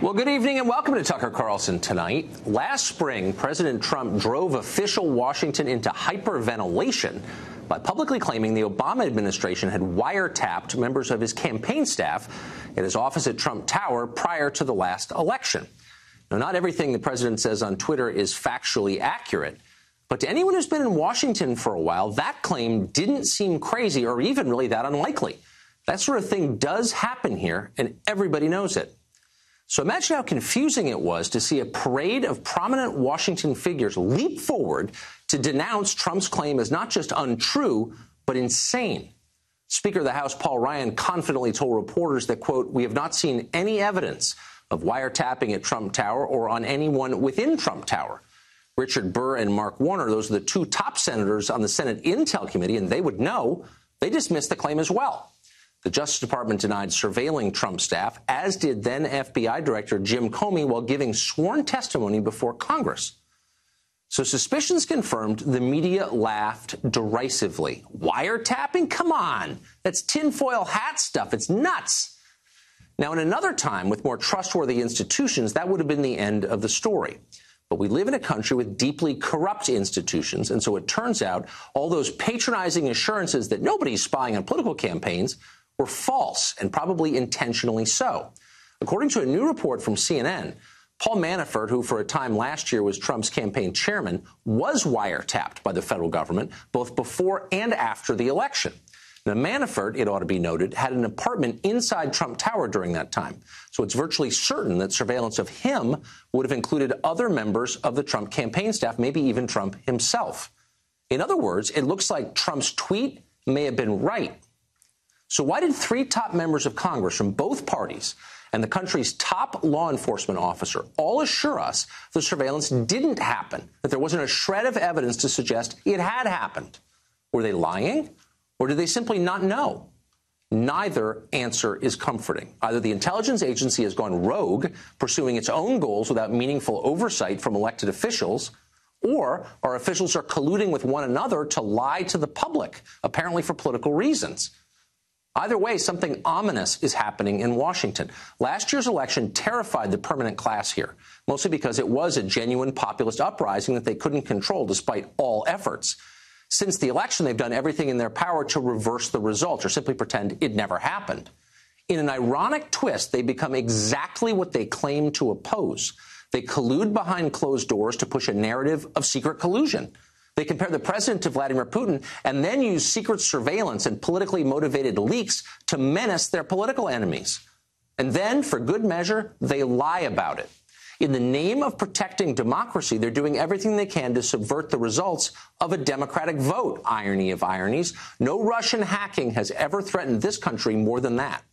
Well, good evening and welcome to Tucker Carlson Tonight. Last spring, President Trump drove official Washington into hyperventilation by publicly claiming the Obama administration had wiretapped members of his campaign staff at his office at Trump Tower prior to the last election. Now, not everything the president says on Twitter is factually accurate, but to anyone who's been in Washington for a while, that claim didn't seem crazy or even really that unlikely. That sort of thing does happen here, and everybody knows it. So imagine how confusing it was to see a parade of prominent Washington figures leap forward to denounce Trump's claim as not just untrue, but insane. Speaker of the House Paul Ryan confidently told reporters that, quote, "We have not seen any evidence of wiretapping at Trump Tower or on anyone within Trump Tower." Richard Burr and Mark Warner, those are the two top senators on the Senate Intel Committee, and they would know. They dismissed the claim as well. The Justice Department denied surveilling Trump staff, as did then FBI Director Jim Comey, while giving sworn testimony before Congress. So suspicions confirmed, the media laughed derisively. Wiretapping? Come on. That's tinfoil hat stuff. It's nuts. Now, in another time, with more trustworthy institutions, that would have been the end of the story. But we live in a country with deeply corrupt institutions, and so it turns out all those patronizing assurances that nobody's spying on political campaigns were false, and probably intentionally so. According to a new report from CNN, Paul Manafort, who for a time last year was Trump's campaign chairman, was wiretapped by the federal government both before and after the election. Now, Manafort, it ought to be noted, had an apartment inside Trump Tower during that time, so it's virtually certain that surveillance of him would have included other members of the Trump campaign staff, maybe even Trump himself. In other words, it looks like Trump's tweet may have been right. So why did three top members of Congress from both parties and the country's top law enforcement officer all assure us the surveillance didn't happen, that there wasn't a shred of evidence to suggest it had happened? Were they lying, or did they simply not know? Neither answer is comforting. Either the intelligence agency has gone rogue, pursuing its own goals without meaningful oversight from elected officials, or our officials are colluding with one another to lie to the public, apparently for political reasons. Either way, something ominous is happening in Washington. Last year's election terrified the permanent class here, mostly because it was a genuine populist uprising that they couldn't control despite all efforts. Since the election, they've done everything in their power to reverse the results or simply pretend it never happened. In an ironic twist, they become exactly what they claim to oppose. They collude behind closed doors to push a narrative of secret collusion. They compare the president to Vladimir Putin and then use secret surveillance and politically motivated leaks to menace their political enemies. And then, for good measure, they lie about it. In the name of protecting democracy, they're doing everything they can to subvert the results of a democratic vote. Irony of ironies. No Russian hacking has ever threatened this country more than that.